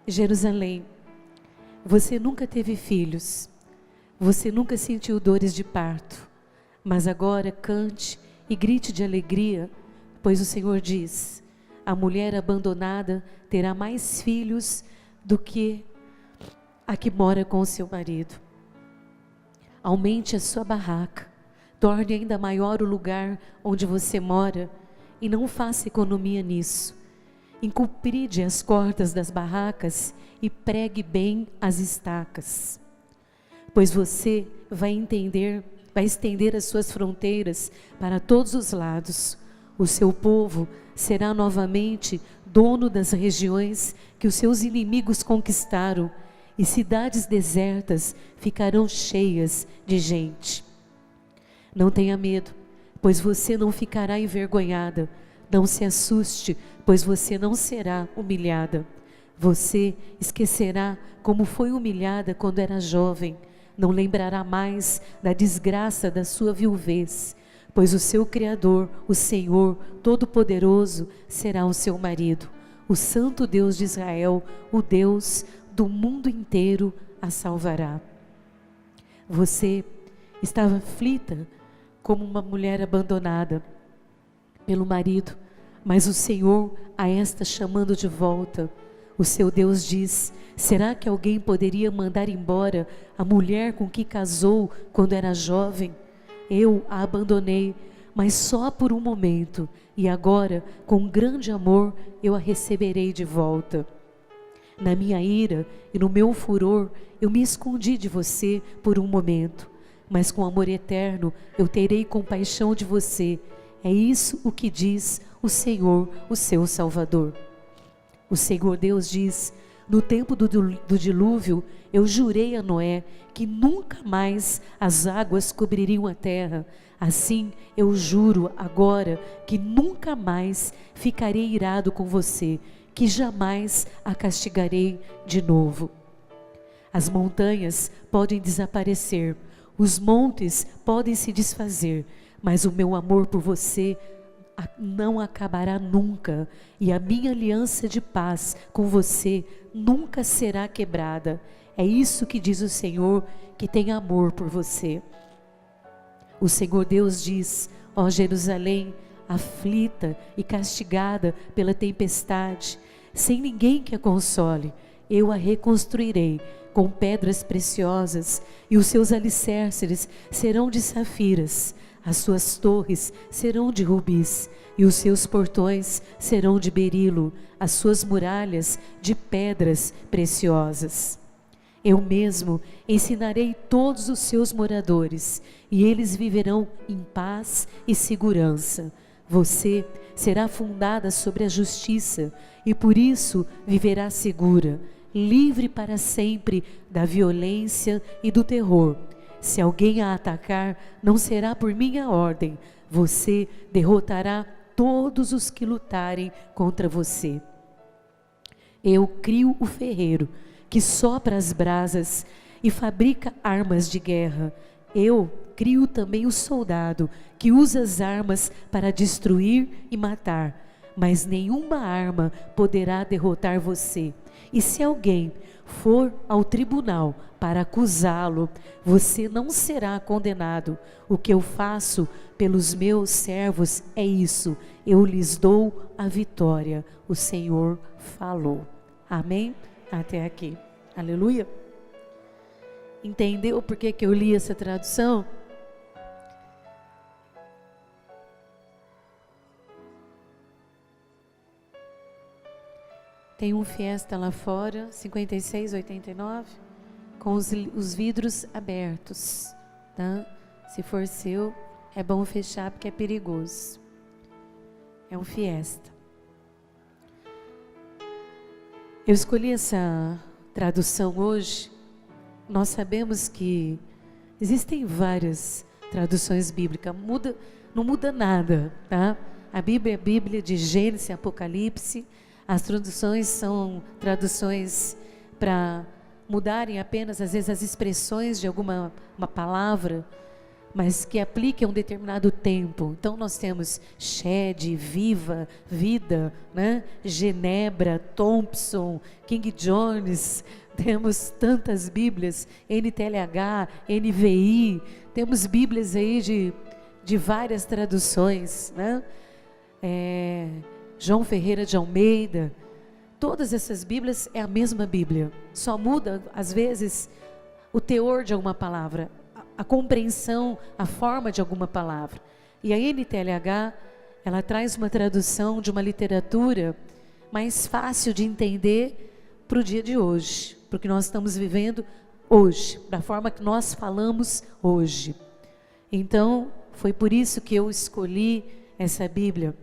Jerusalém, você nunca teve filhos, você nunca sentiu dores de parto, mas agora cante e grite de alegria, pois o Senhor diz: a mulher abandonada terá mais filhos do que a que mora com o seu marido. Aumente a sua barraca, torne ainda maior o lugar onde você mora e não faça economia nisso. Encumpride as cordas das barracas e pregue bem as estacas, pois você vai estender as suas fronteiras para todos os lados. O seu povo será novamente dono das regiões que os seus inimigos conquistaram, e cidades desertas ficarão cheias de gente. Não tenha medo, pois você não ficará envergonhada. Não se assuste, pois você não será humilhada. Você esquecerá como foi humilhada quando era jovem. Não lembrará mais da desgraça da sua viuvez, pois o seu Criador, o Senhor Todo-Poderoso, será o seu marido. O Santo Deus de Israel, o Deus do mundo inteiro, a salvará. Você estava aflita como uma mulher abandonada pelo marido, mas o Senhor a está chamando de volta. O seu Deus diz: será que alguém poderia mandar embora a mulher com que casou quando era jovem? Eu a abandonei, mas só por um momento, e agora, com grande amor, eu a receberei de volta. Na minha ira e no meu furor, eu me escondi de você por um momento, mas com amor eterno eu terei compaixão de você. É isso o que diz o Senhor, o seu Salvador. O Senhor Deus diz: no tempo do dilúvio, eu jurei a Noé que nunca mais as águas cobririam a terra. Assim, eu juro agora que nunca mais ficarei irado com você, que jamais a castigarei de novo. As montanhas podem desaparecer, os montes podem se desfazer, mas o meu amor por você não acabará nunca, e a minha aliança de paz com você nunca será quebrada. É isso que diz o Senhor, que tem amor por você. O Senhor Deus diz: ó Jerusalém, aflita e castigada pela tempestade, sem ninguém que a console, eu a reconstruirei com pedras preciosas, e os seus alicerces serão de safiras, as suas torres serão de rubis, e os seus portões serão de berilo, as suas muralhas de pedras preciosas. Eu mesmo ensinarei todos os seus moradores, e eles viverão em paz e segurança. Você será fundada sobre a justiça, e por isso viverá segura, livre para sempre da violência e do terror. Se alguém a atacar, não será por minha ordem. Você derrotará todos os que lutarem contra você. Eu crio o ferreiro que sopra as brasas e fabrica armas de guerra. Eu crio também o soldado que usa as armas para destruir e matar, mas nenhuma arma poderá derrotar você. E se alguém for ao tribunal para acusá-lo, você não será condenado. O que eu faço pelos meus servos é isso: eu lhes dou a vitória. O Senhor falou. Amém? Até aqui. Aleluia. Entendeu por que eu li essa tradução? Tem um Fiesta lá fora, 56,89, com os vidros abertos, tá? Se for seu, é bom fechar porque é perigoso. É um Fiesta. Eu escolhi essa tradução hoje. Nós sabemos que existem várias traduções bíblicas, não muda nada, tá? A Bíblia é a Bíblia de Gênesis e Apocalipse. As traduções são traduções para mudarem apenas, às vezes, as expressões de uma palavra, mas que aplique a um determinado tempo. Então nós temos Shed, Viva, Vida, né? Genebra, Thompson, King Jones, temos tantas Bíblias, NTLH, NVI, temos Bíblias aí de várias traduções, né? João Ferreira de Almeida. Todas essas Bíblias é a mesma Bíblia, só muda às vezes o teor de alguma palavra, a compreensão, a forma de alguma palavra. E a NTLH, ela traz uma tradução de uma literatura mais fácil de entender para o dia de hoje, para o que nós estamos vivendo hoje, da forma que nós falamos hoje. Então, foi por isso que eu escolhi essa Bíblia.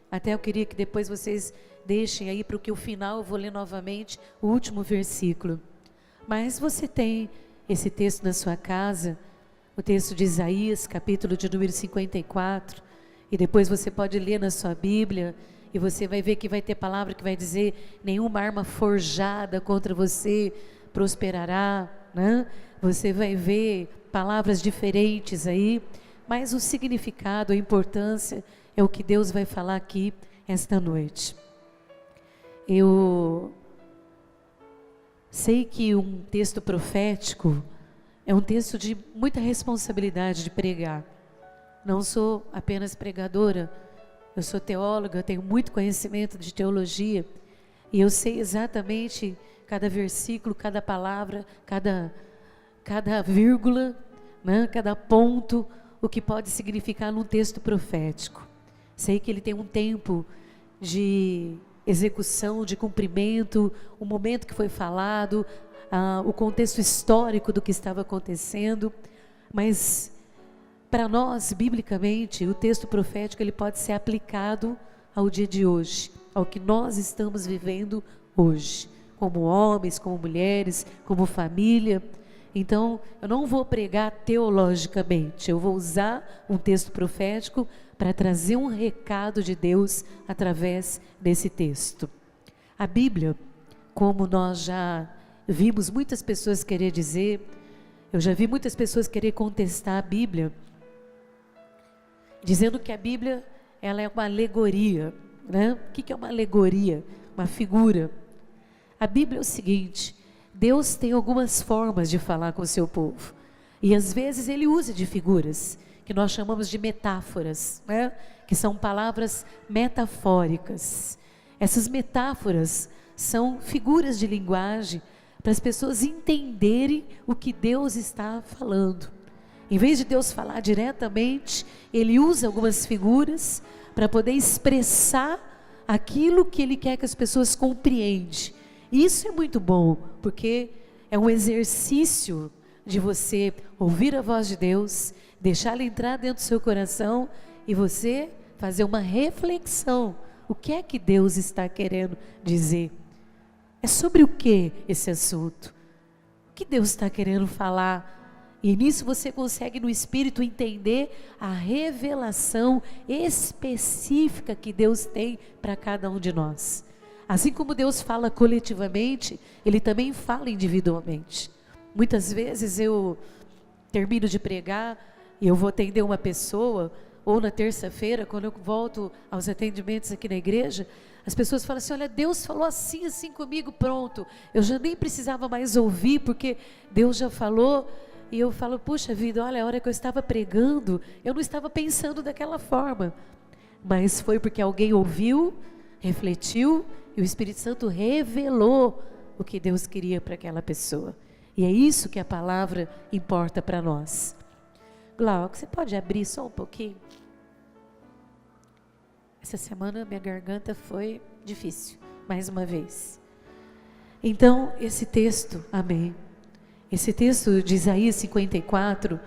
Até eu queria que depois vocês deixem aí, porque o final eu vou ler novamente o último versículo. Mas você tem esse texto na sua casa, o texto de Isaías, capítulo de número 54, e depois você pode ler na sua Bíblia, e você vai ver que vai ter palavra que vai dizer: nenhuma arma forjada contra você prosperará, né? Você vai ver palavras diferentes aí, mas o significado, a importância é o que Deus vai falar aqui esta noite. Eu sei que um texto profético é um texto de muita responsabilidade de pregar. Não sou apenas pregadora, eu sou teóloga, eu tenho muito conhecimento de teologia, e eu sei exatamente cada versículo, cada palavra, cada vírgula, né, cada ponto, o que pode significar num texto profético. Sei que ele tem um tempo de execução, de cumprimento, o momento que foi falado, o contexto histórico do que estava acontecendo, mas para nós, biblicamente, o texto profético ele pode ser aplicado ao dia de hoje, ao que nós estamos vivendo hoje, como homens, como mulheres, como família. Então, eu não vou pregar teologicamente, eu vou usar um texto profético para trazer um recado de Deus através desse texto. A Bíblia, como nós já vimos muitas pessoas querer dizer, eu já vi muitas pessoas querer contestar a Bíblia, dizendo que a Bíblia ela é uma alegoria, né? O que é uma alegoria? Uma figura. A Bíblia é o seguinte: Deus tem algumas formas de falar com o seu povo, e às vezes Ele usa de figuras, que nós chamamos de metáforas, né? Que são palavras metafóricas. Essas metáforas são figuras de linguagem para as pessoas entenderem o que Deus está falando. Em vez de Deus falar diretamente, Ele usa algumas figuras para poder expressar aquilo que Ele quer que as pessoas compreendam. Isso é muito bom, porque é um exercício de você ouvir a voz de Deus, deixá-la entrar dentro do seu coração e você fazer uma reflexão. O que é que Deus está querendo dizer? É sobre o que esse assunto? O que Deus está querendo falar? E nisso você consegue no Espírito entender a revelação específica que Deus tem para cada um de nós. Assim como Deus fala coletivamente, Ele também fala individualmente. Muitas vezes eu termino de pregar e eu vou atender uma pessoa, ou na terça-feira, quando eu volto aos atendimentos aqui na igreja, as pessoas falam assim: olha, Deus falou assim, assim comigo, pronto. Eu já nem precisava mais ouvir, porque Deus já falou. E eu falo: puxa vida, olha, a hora que eu estava pregando, eu não estava pensando daquela forma. Mas foi porque alguém ouviu, refletiu, e o Espírito Santo revelou o que Deus queria para aquela pessoa. E é isso que a palavra importa para nós. Glauco, você pode abrir só um pouquinho? Essa semana minha garganta foi difícil, mais uma vez. Então, esse texto, amém. Esse texto de Isaías 54,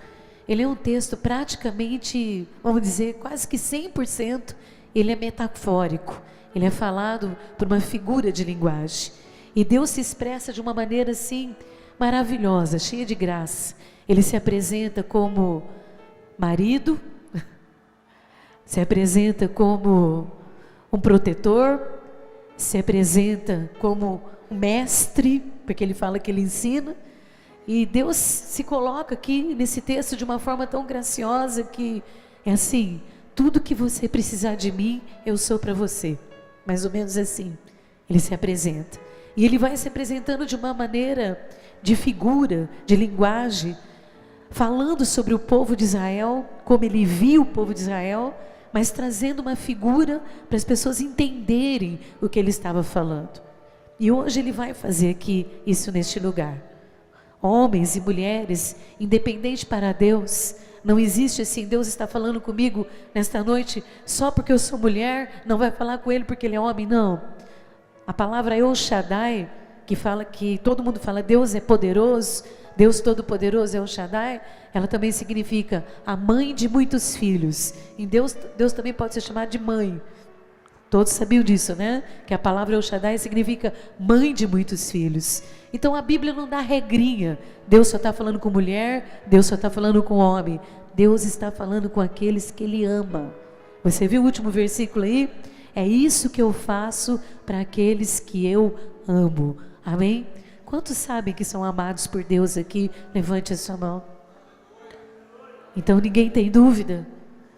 ele é um texto praticamente, vamos dizer, quase que 100%, ele é metafórico. Ele é falado por uma figura de linguagem. E Deus se expressa de uma maneira assim, maravilhosa, cheia de graça. Ele se apresenta como marido, se apresenta como um protetor, se apresenta como um mestre, porque ele fala que ele ensina, E Deus se coloca aqui nesse texto de uma forma tão graciosa que é assim: tudo que você precisar de mim, eu sou para você. Mais ou menos assim, ele se apresenta. E ele vai se apresentando de uma maneira de figura, de linguagem, falando sobre o povo de Israel, como ele viu o povo de Israel, mas trazendo uma figura para as pessoas entenderem o que ele estava falando. E hoje ele vai fazer aqui isso neste lugar. Homens e mulheres, independente para Deus, não existe assim: Deus está falando comigo nesta noite só porque eu sou mulher, não vai falar com ele porque ele é homem, não. A palavra El Shaddai, que fala que todo mundo fala Deus é poderoso, Deus Todo-Poderoso, El Shaddai, ela também significa a mãe de muitos filhos. Em Deus também pode ser chamado de mãe. Todos sabiam disso, né? Que a palavra El Shaddai significa mãe de muitos filhos. Então a Bíblia não dá regrinha. Deus só está falando com mulher, Deus só está falando com homem. Deus está falando com aqueles que Ele ama. Você viu o último versículo aí? É isso que eu faço para aqueles que eu amo. Amém? Quantos sabem que são amados por Deus aqui? Levante a sua mão. Então ninguém tem dúvida.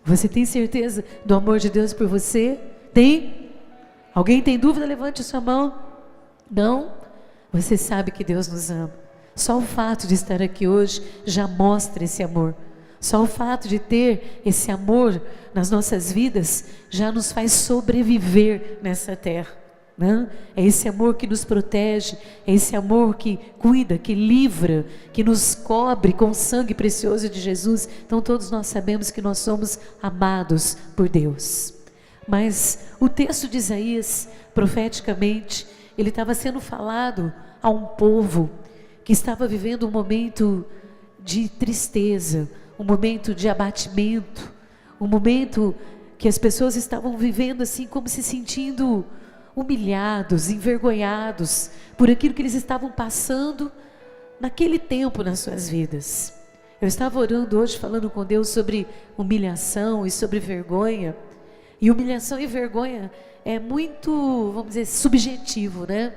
Você tem certeza do amor de Deus por você? Tem? Alguém tem dúvida? Levante a sua mão. Não? Você sabe que Deus nos ama. Só o fato de estar aqui hoje já mostra esse amor. Só o fato de ter esse amor nas nossas vidas já nos faz sobreviver nessa terra, né? É esse amor que nos protege, é esse amor que cuida, que livra, que nos cobre com o sangue precioso de Jesus. Então todos nós sabemos que nós somos amados por Deus. Mas o texto de Isaías, profeticamente, ele estava sendo falado a um povo que estava vivendo um momento de tristeza, um momento de abatimento, um momento que as pessoas estavam vivendo assim, como se sentindo humilhados, envergonhados por aquilo que eles estavam passando naquele tempo nas suas vidas. Eu estava orando hoje, falando com Deus sobre humilhação e sobre vergonha. E humilhação e vergonha é muito, vamos dizer, subjetivo, né?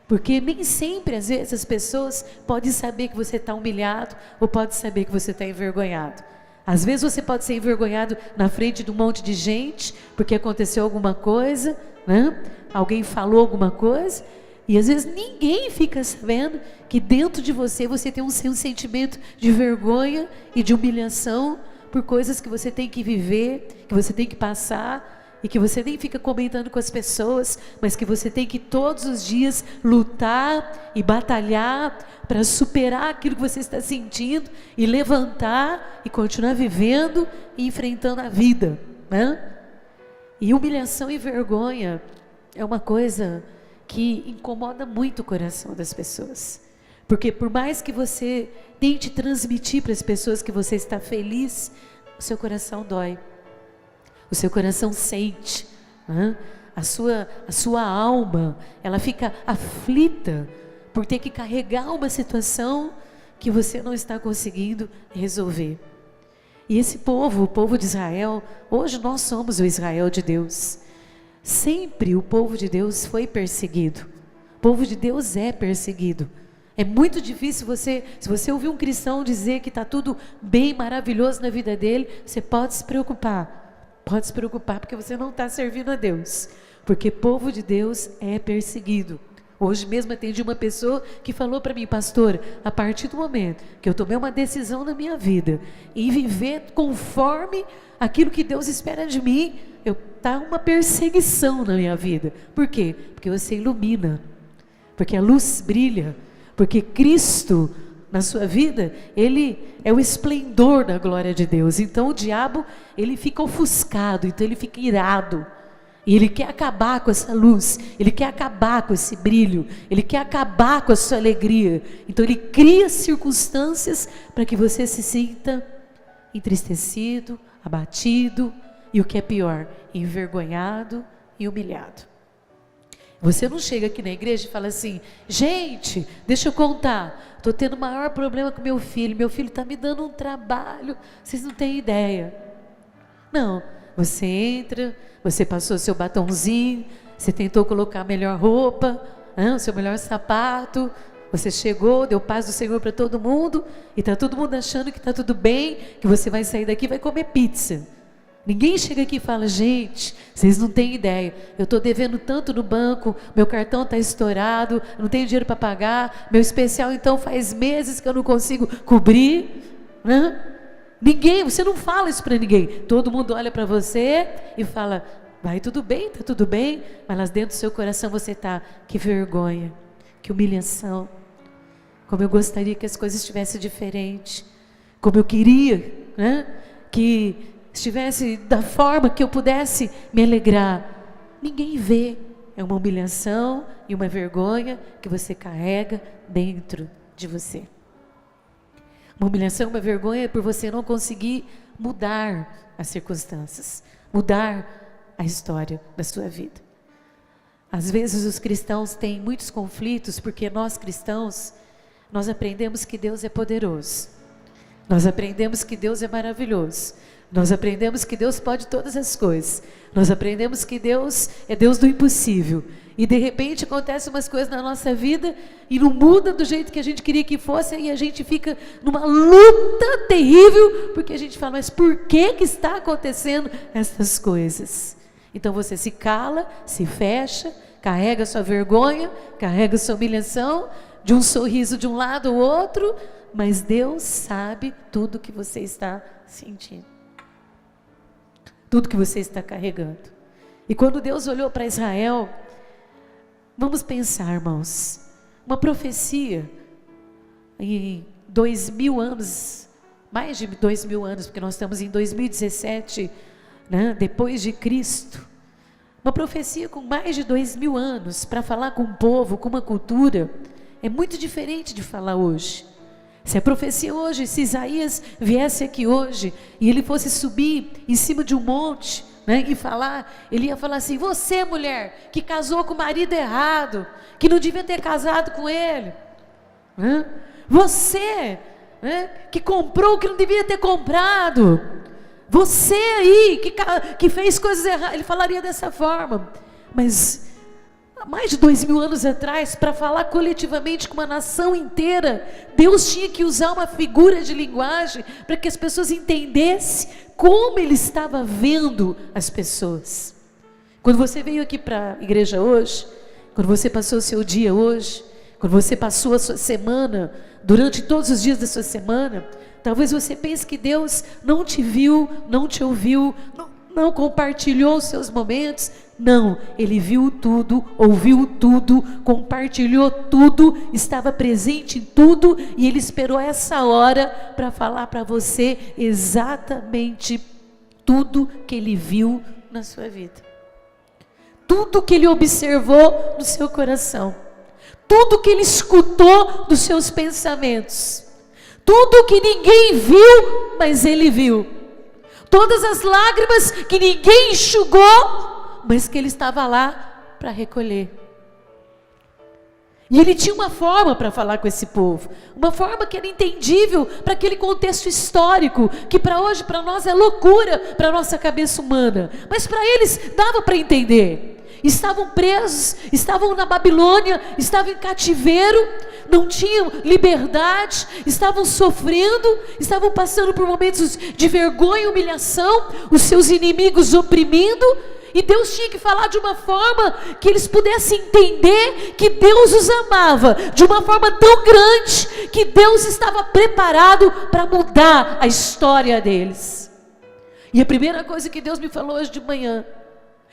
Porque nem sempre, às vezes, as pessoas podem saber que você está humilhado ou pode saber que você está envergonhado. Às vezes você pode ser envergonhado na frente de um monte de gente, porque aconteceu alguma coisa, né? Alguém falou alguma coisa, e às vezes ninguém fica sabendo que dentro de você, você tem um sentimento de vergonha e de humilhação por coisas que você tem que viver, que você tem que passar, e que você nem fica comentando com as pessoas, mas que você tem que todos os dias lutar e batalhar para superar aquilo que você está sentindo e levantar e continuar vivendo e enfrentando a vida, né? E humilhação e vergonha é uma coisa que incomoda muito o coração das pessoas, porque por mais que você tente transmitir para as pessoas que você está feliz, o seu coração dói. O seu coração sente, né? a sua alma, ela fica aflita por ter que carregar uma situação que você não está conseguindo resolver. E esse povo, o povo de Israel, hoje nós somos o Israel de Deus. Sempre o povo de Deus foi perseguido. O povo de Deus é perseguido. É muito difícil se você ouvir um cristão dizer que está tudo bem, maravilhoso na vida dele, você pode se preocupar. Pode se preocupar porque você não está servindo a Deus. Porque povo de Deus é perseguido. Hoje mesmo atendi uma pessoa que falou para mim: pastor, a partir do momento que eu tomei uma decisão na minha vida e viver conforme aquilo que Deus espera de mim, está uma perseguição na minha vida. Por quê? Porque você ilumina, porque a luz brilha, porque Cristo na sua vida, Ele é o esplendor da glória de Deus. Então o diabo, ele fica ofuscado, então ele fica irado. E ele quer acabar com essa luz, ele quer acabar com esse brilho, ele quer acabar com a sua alegria. Então ele cria circunstâncias para que você se sinta entristecido, abatido e o que é pior, envergonhado e humilhado. Você não chega aqui na igreja e fala assim: gente, deixa eu contar, estou tendo o maior problema com meu filho está me dando um trabalho, vocês não têm ideia. Não, você entra, você passou seu batonzinho, você tentou colocar a melhor roupa, o seu melhor sapato, Você chegou, deu paz do Senhor para todo mundo, e está todo mundo achando que está tudo bem, que você vai sair daqui e vai comer pizza. Ninguém chega aqui e fala: gente, vocês não têm ideia, eu estou devendo tanto no banco, meu cartão está estourado, não tenho dinheiro para pagar, meu especial então faz meses que eu não consigo cobrir, né? Ninguém, você não fala isso para ninguém. Todo mundo olha para você e fala: vai tudo bem, está tudo bem, mas lá dentro do seu coração você está: que vergonha, que humilhação, como eu gostaria que as coisas estivessem diferentes, como eu queria, né, que estivesse da forma que eu pudesse me alegrar. Ninguém vê. É uma humilhação e uma vergonha que você carrega dentro de você. Uma humilhação, uma vergonha por você não conseguir mudar as circunstâncias, mudar a história da sua vida. Às vezes os cristãos têm muitos conflitos porque nós cristãos, nós aprendemos que Deus é poderoso. Nós aprendemos que Deus é maravilhoso. Nós aprendemos que Deus pode todas as coisas. Nós aprendemos que Deus é Deus do impossível. E de repente acontecem umas coisas na nossa vida e não muda do jeito que a gente queria que fosse, e a gente fica numa luta terrível, porque a gente fala: mas por que está acontecendo essas coisas? Então você se cala, se fecha, carrega sua vergonha, carrega sua humilhação, de um sorriso de um lado ou outro, mas Deus sabe tudo que você está sentindo, tudo que você está carregando. E quando Deus olhou para Israel, vamos pensar, irmãos, uma profecia em 2000 anos, mais de 2000 anos, porque nós estamos em 2017, né, depois de Cristo, uma profecia com mais de 2000 anos, para falar com um povo, com uma cultura, é muito diferente de falar hoje. Se a profecia hoje, se Isaías viesse aqui hoje, e ele fosse subir em cima de um monte, né, e falar, ele ia falar assim: você, mulher, que casou com o marido errado, que não devia ter casado com ele, né? Você, né, que comprou o que não devia ter comprado, você aí, que fez coisas erradas, ele falaria dessa forma. Mas há mais de 2000 anos atrás, para falar coletivamente com uma nação inteira, Deus tinha que usar uma figura de linguagem para que as pessoas entendessem como Ele estava vendo as pessoas. Quando você veio aqui para a igreja hoje, quando você passou o seu dia hoje, quando você passou a sua semana, durante todos os dias da sua semana, talvez você pense que Deus não te viu, não te ouviu, não compartilhou os seus momentos. Não, Ele viu tudo, ouviu tudo, compartilhou tudo, estava presente em tudo, e Ele esperou essa hora para falar para você exatamente tudo que Ele viu na sua vida, tudo que Ele observou no seu coração, tudo que Ele escutou dos seus pensamentos, tudo que ninguém viu, mas Ele viu, todas as lágrimas que ninguém enxugou, mas que Ele estava lá para recolher. E Ele tinha uma forma para falar com esse povo, uma forma que era entendível para aquele contexto histórico, que para hoje, para nós é loucura, para a nossa cabeça humana, mas para eles dava para entender. Estavam presos, estavam na Babilônia, estavam em cativeiro, não tinham liberdade, estavam sofrendo, estavam passando por momentos de vergonha e humilhação, os seus inimigos oprimindo, e Deus tinha que falar de uma forma que eles pudessem entender que Deus os amava, de uma forma tão grande, que Deus estava preparado para mudar a história deles. E a primeira coisa que Deus me falou hoje de manhã,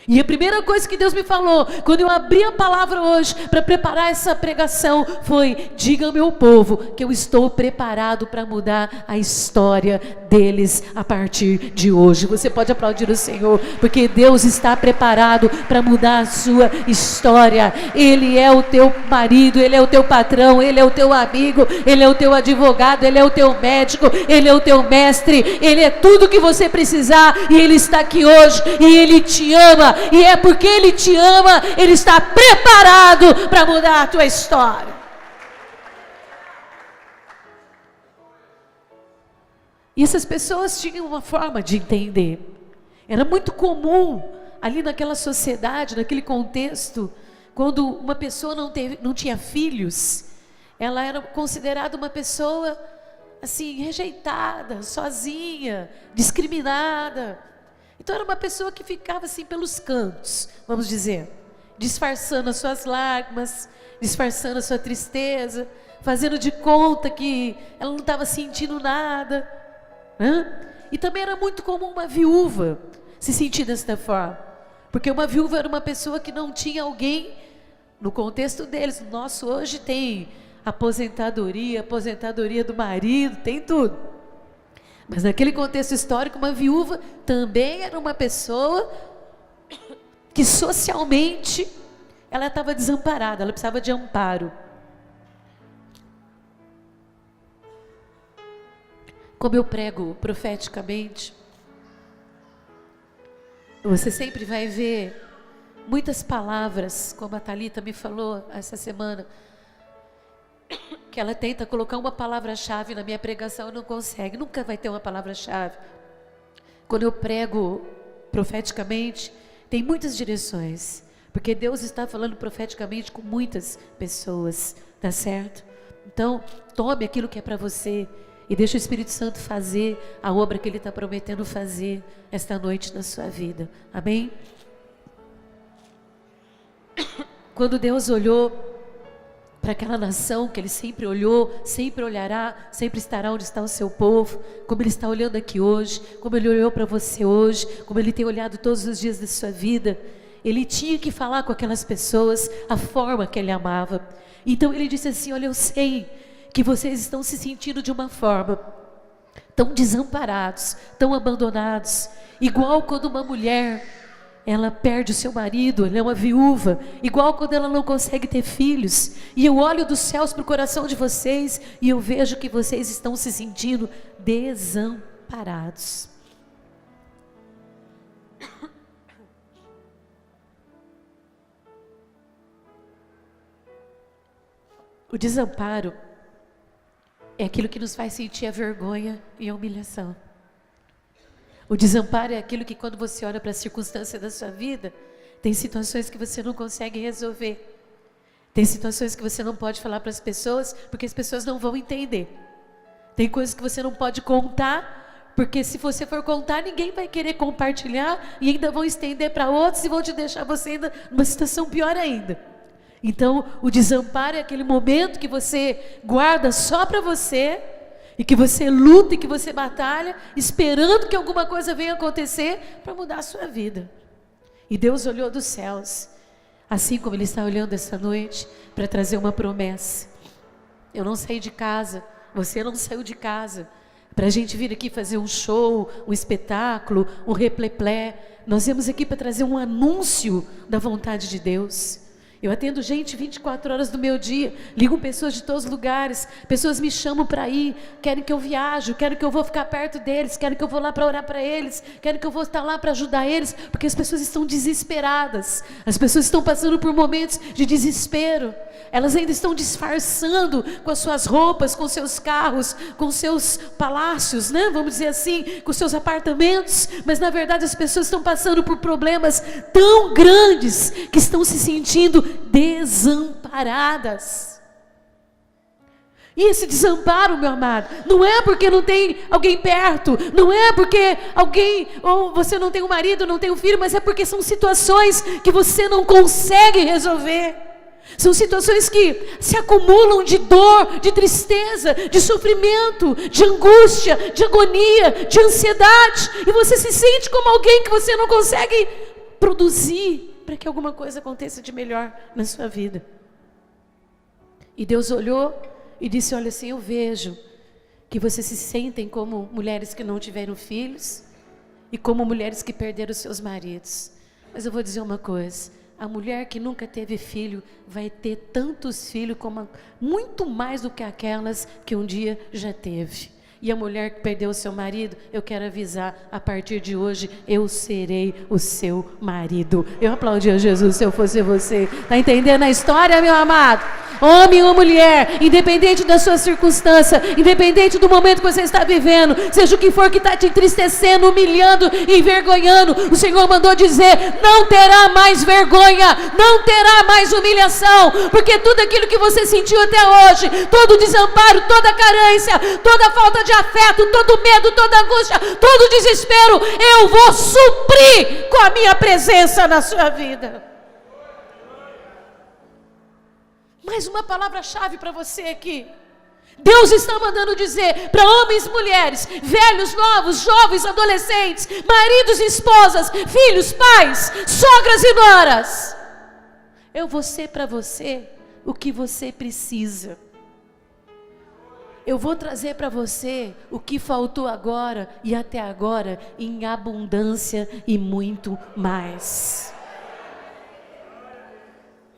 e a primeira coisa que Deus me falou, quando eu abri a palavra hoje, para preparar essa pregação, foi: diga ao meu povo que eu estou preparado para mudar a história deles a partir de hoje. Você pode aplaudir o Senhor, porque Deus está preparado para mudar a sua história. Ele é o teu marido, Ele é o teu patrão, Ele é o teu amigo, Ele é o teu advogado, Ele é o teu médico, Ele é o teu mestre, Ele é tudo que você precisar, e Ele está aqui hoje, e Ele te ama. E é porque Ele te ama, Ele está preparado para mudar a tua história. E essas pessoas tinham uma forma de entender. Era muito comum ali naquela sociedade, naquele contexto, quando uma pessoa não tinha filhos, ela era considerada uma pessoa assim, rejeitada, sozinha, discriminada. Então era uma pessoa que ficava assim pelos cantos, vamos dizer, disfarçando as suas lágrimas, disfarçando a sua tristeza, fazendo de conta que ela não estava sentindo nada, né? E também era muito comum uma viúva se sentir desta forma, porque uma viúva era uma pessoa que não tinha alguém, no contexto deles. O nosso hoje tem aposentadoria do marido, tem tudo. Mas naquele contexto histórico, uma viúva também era uma pessoa que socialmente ela estava desamparada, ela precisava de amparo. Como eu prego profeticamente, você sempre vai ver muitas palavras, como a Thalita me falou essa semana, que ela tenta colocar uma palavra-chave na minha pregação e não consegue, nunca vai ter uma palavra-chave. Quando eu prego profeticamente, tem muitas direções, porque Deus está falando profeticamente com muitas pessoas, tá certo? Então, tome aquilo que é para você e deixa o Espírito Santo fazer a obra que Ele está prometendo fazer esta noite na sua vida, amém? Quando Deus olhou para aquela nação que Ele sempre olhou, sempre olhará, sempre estará onde está o seu povo, como Ele está olhando aqui hoje, como Ele olhou para você hoje, como Ele tem olhado todos os dias da sua vida, Ele tinha que falar com aquelas pessoas a forma que Ele amava. Então Ele disse assim: olha, eu sei que vocês estão se sentindo de uma forma tão desamparados, tão abandonados, igual quando uma mulher, ela perde o seu marido, ela é uma viúva, igual quando ela não consegue ter filhos, e eu olho dos céus para o coração de vocês, e eu vejo que vocês estão se sentindo desamparados. O desamparo é aquilo que nos faz sentir a vergonha e a humilhação. O desamparo é aquilo que, quando você olha para a circunstância da sua vida, tem situações que você não consegue resolver. Tem situações que você não pode falar para as pessoas, porque as pessoas não vão entender. Tem coisas que você não pode contar, porque se você for contar, ninguém vai querer compartilhar, e ainda vão estender para outros e vão te deixar você ainda numa situação pior ainda. Então, o desamparo é aquele momento que você guarda só para você, e que você luta e que você batalha, esperando que alguma coisa venha acontecer para mudar a sua vida. E Deus olhou dos céus, assim como Ele está olhando essa noite, para trazer uma promessa. Eu não saí de casa, você não saiu de casa, para a gente vir aqui fazer um show, um espetáculo, um repleplé. Nós viemos aqui para trazer um anúncio da vontade de Deus. Eu atendo gente 24 horas do meu dia, ligo pessoas de todos os lugares, pessoas me chamam para ir, querem que eu viaje, querem que eu vou ficar perto deles, querem que eu vou lá para orar para eles, querem que eu vou estar lá para ajudar eles, porque as pessoas estão desesperadas, as pessoas estão passando por momentos de desespero, elas ainda estão disfarçando com as suas roupas, com seus carros, com seus palácios, né? Vamos dizer assim, com seus apartamentos, mas na verdade as pessoas estão passando por problemas tão grandes que estão se sentindo desamparadas. E esse desamparo, meu amado, não é porque não tem alguém perto, não é porque alguém, ou você não tem um marido, não tem um filho, mas é porque são situações que você não consegue resolver. São situações que se acumulam de dor, de tristeza, de sofrimento, de angústia, de agonia, de ansiedade, e você se sente como alguém que você não consegue produzir para que alguma coisa aconteça de melhor na sua vida. E Deus olhou e disse: olha, assim, eu vejo que vocês se sentem como mulheres que não tiveram filhos e como mulheres que perderam seus maridos. Mas eu vou dizer uma coisa: a mulher que nunca teve filho vai ter tantos filhos, como muito mais do que aquelas que um dia já teve. E a mulher que perdeu o seu marido, eu quero avisar, a partir de hoje, eu serei o seu marido. Eu aplaudia Jesus se eu fosse você. Está entendendo a história, meu amado? Homem ou mulher, independente da sua circunstância, independente do momento que você está vivendo, seja o que for que está te entristecendo, humilhando, envergonhando, o Senhor mandou dizer: não terá mais vergonha, não terá mais humilhação, porque tudo aquilo que você sentiu até hoje, todo desamparo, toda carência, toda falta de afeto, todo medo, toda angústia, todo desespero, eu vou suprir com a minha presença na sua vida. Mais uma palavra-chave para você aqui. Deus está mandando dizer para homens e mulheres, velhos, novos, jovens, adolescentes, maridos e esposas, filhos, pais, sogras e noras: eu vou ser para você o que você precisa. Eu vou trazer para você o que faltou agora e até agora em abundância e muito mais.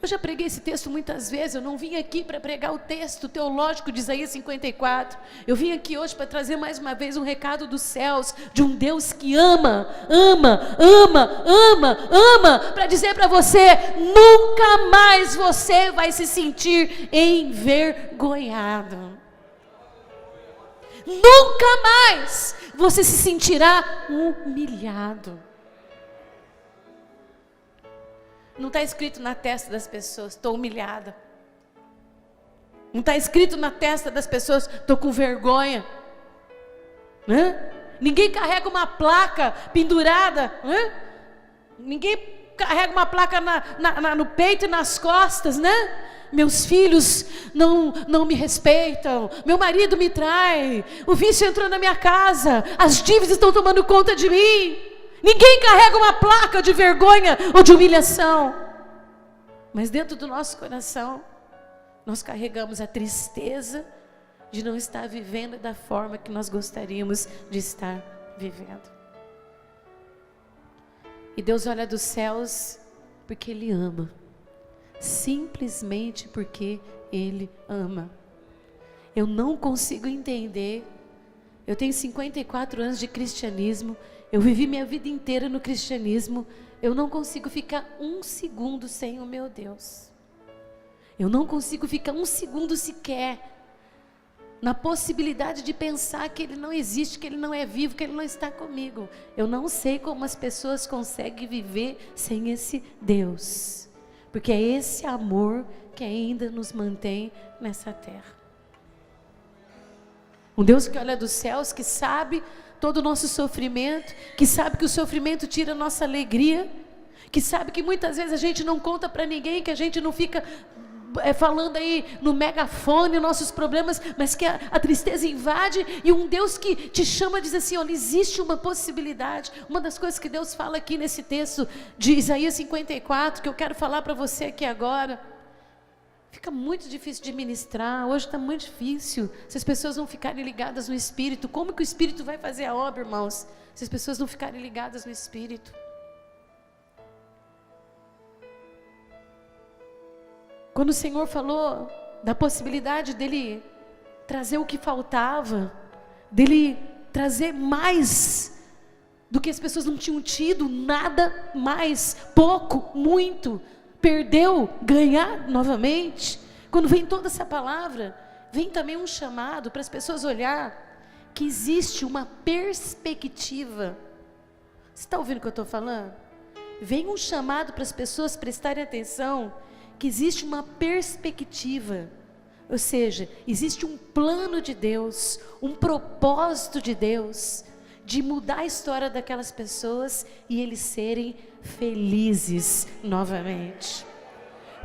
Eu já preguei esse texto muitas vezes. Eu não vim aqui para pregar o texto teológico de Isaías 54. Eu vim aqui hoje para trazer mais uma vez um recado dos céus, de um Deus que ama, para dizer para você: nunca mais você vai se sentir envergonhado. Nunca mais você se sentirá humilhado. Não está escrito na testa das pessoas: estou humilhada. Não está escrito na testa das pessoas: estou com vergonha. Ninguém carrega uma placa pendurada. Ninguém carrega uma placa no peito e nas costas, né? Meus filhos não me respeitam, meu marido me trai, o vício entrou na minha casa, as dívidas estão tomando conta de mim. Ninguém carrega uma placa de vergonha ou de humilhação. Mas dentro do nosso coração, nós carregamos a tristeza de não estar vivendo da forma que nós gostaríamos de estar vivendo. E Deus olha dos céus porque Ele ama. Simplesmente porque Ele ama. Eu não consigo entender. Eu tenho 54 anos de cristianismo. Eu vivi minha vida inteira no cristianismo. Eu não consigo ficar um segundo sem o meu Deus. Eu não consigo ficar um segundo sequer na possibilidade de pensar que Ele não existe, que Ele não é vivo, que Ele não está comigo. Eu não sei como as pessoas conseguem viver sem esse Deus, porque é esse amor que ainda nos mantém nessa terra. Um Deus que olha dos céus, que sabe todo o nosso sofrimento, que sabe que o sofrimento tira a nossa alegria, que sabe que muitas vezes a gente não conta para ninguém, que a gente não fica falando aí no megafone nossos problemas, mas que a tristeza invade, e um Deus que te chama, diz assim: olha, existe uma possibilidade. Uma das coisas que Deus fala aqui nesse texto de Isaías 54, que eu quero falar para você aqui agora, fica muito difícil de ministrar, hoje está muito difícil, se as pessoas não ficarem ligadas no Espírito. Como que o Espírito vai fazer a obra, irmãos, se as pessoas não ficarem ligadas no Espírito? Quando o Senhor falou da possibilidade dEle trazer o que faltava, dEle trazer mais do que as pessoas não tinham tido, nada mais, pouco, muito, perdeu, ganhar novamente. Quando vem toda essa palavra, vem também um chamado para as pessoas olhar que existe uma perspectiva. Você está ouvindo o que eu estou falando? Vem um chamado para as pessoas prestarem atenção, que existe uma perspectiva, ou seja, existe um plano de Deus, um propósito de Deus, de mudar a história daquelas pessoas e eles serem felizes novamente.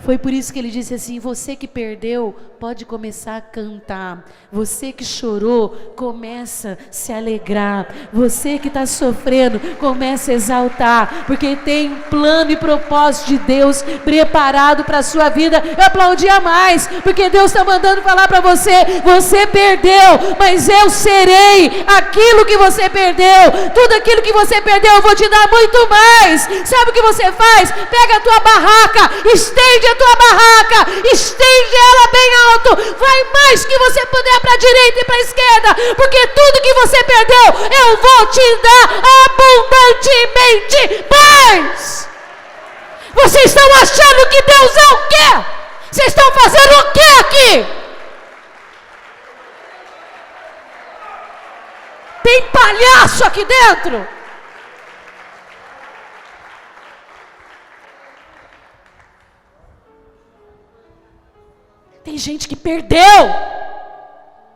Foi por isso que Ele disse assim: você que perdeu, pode começar a cantar. Você que chorou, começa a se alegrar. Você que está sofrendo, começa a exaltar, porque tem um plano e propósito de Deus preparado para a sua vida. Eu aplaudia mais, porque Deus está mandando falar para você: você perdeu, mas eu serei aquilo que você perdeu. Tudo aquilo que você perdeu, eu vou te dar muito mais. Sabe o que você faz? Pega a tua barraca, estende a tua barraca, estende ela bem alto, vai mais que você puder para a direita e para a esquerda, porque tudo que você perdeu, eu vou te dar abundantemente mais. Vocês estão achando que Deus é o quê? Vocês estão fazendo o que aqui? Tem palhaço aqui dentro? Tem gente que perdeu.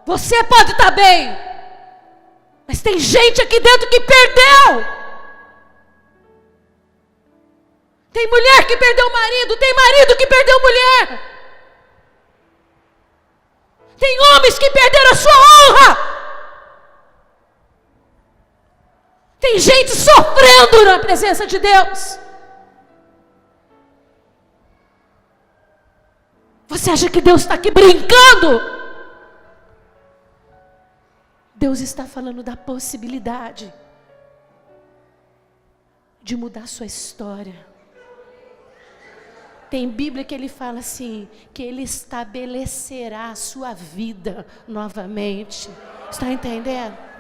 Você pode estar bem, mas tem gente aqui dentro que perdeu. Tem mulher que perdeu o marido, tem marido que perdeu mulher. Tem homens que perderam a sua honra. Tem gente sofrendo na presença de Deus. Você acha que Deus está aqui brincando? Deus está falando da possibilidade de mudar sua história. Tem Bíblia que ele fala assim, que ele estabelecerá a sua vida novamente. Está entendendo?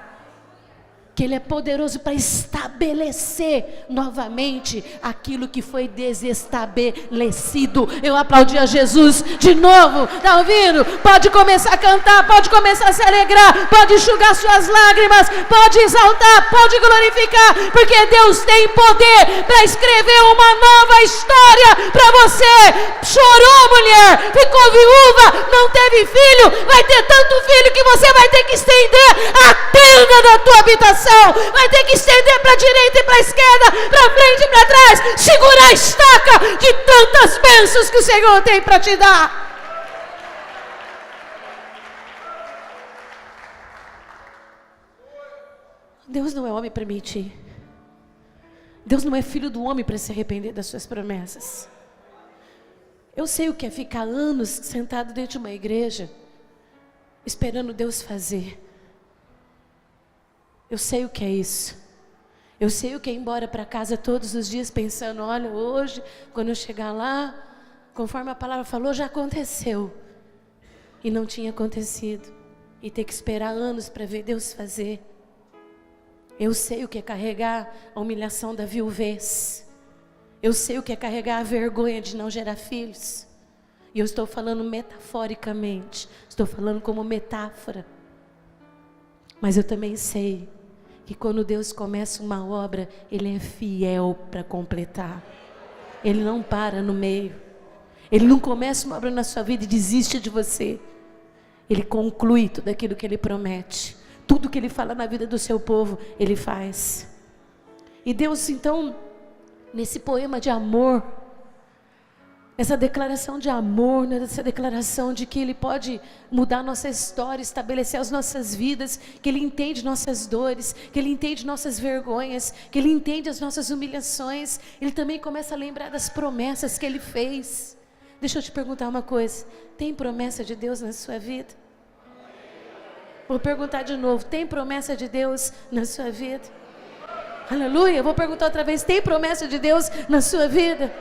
Que ele é poderoso para estabelecer novamente aquilo que foi desestabelecido. Eu aplaudi a Jesus de novo. Está ouvindo? Pode começar a cantar, pode começar a se alegrar, pode enxugar suas lágrimas, pode exaltar, pode glorificar, porque Deus tem poder para escrever uma nova história para você. Chorou, mulher, ficou viúva, não teve filho, vai ter tanto filho que você vai ter que estender a tenda da tua habitação. Vai ter que estender para a direita e para a esquerda, para frente e para trás, segurar a estaca de tantas bênçãos que o Senhor tem para te dar. Deus não é homem para mentir. Deus não é filho do homem para se arrepender das suas promessas. Eu sei o que é ficar anos sentado dentro de uma igreja, esperando Deus fazer. Eu sei o que é isso. Eu sei o que é ir embora para casa todos os dias pensando, olha, hoje, quando eu chegar lá, conforme a palavra falou, já aconteceu. E não tinha acontecido. E ter que esperar anos para ver Deus fazer. Eu sei o que é carregar a humilhação da viuvez. Eu sei o que é carregar a vergonha de não gerar filhos. E eu estou falando metaforicamente. Estou falando como metáfora. Mas eu também sei que quando Deus começa uma obra, Ele é fiel para completar. Ele não para no meio. Ele não começa uma obra na sua vida e desiste de você. Ele conclui tudo aquilo que Ele promete. Tudo que Ele fala na vida do seu povo, Ele faz. E Deus, então, nesse poema de amor, essa declaração de amor, essa declaração de que Ele pode mudar a nossa história, estabelecer as nossas vidas, que Ele entende nossas dores, que Ele entende nossas vergonhas, que Ele entende as nossas humilhações. Ele também começa a lembrar das promessas que Ele fez. Deixa eu te perguntar uma coisa, tem promessa de Deus na sua vida? Vou perguntar de novo, tem promessa de Deus na sua vida? Aleluia, vou perguntar outra vez, tem promessa de Deus na sua vida?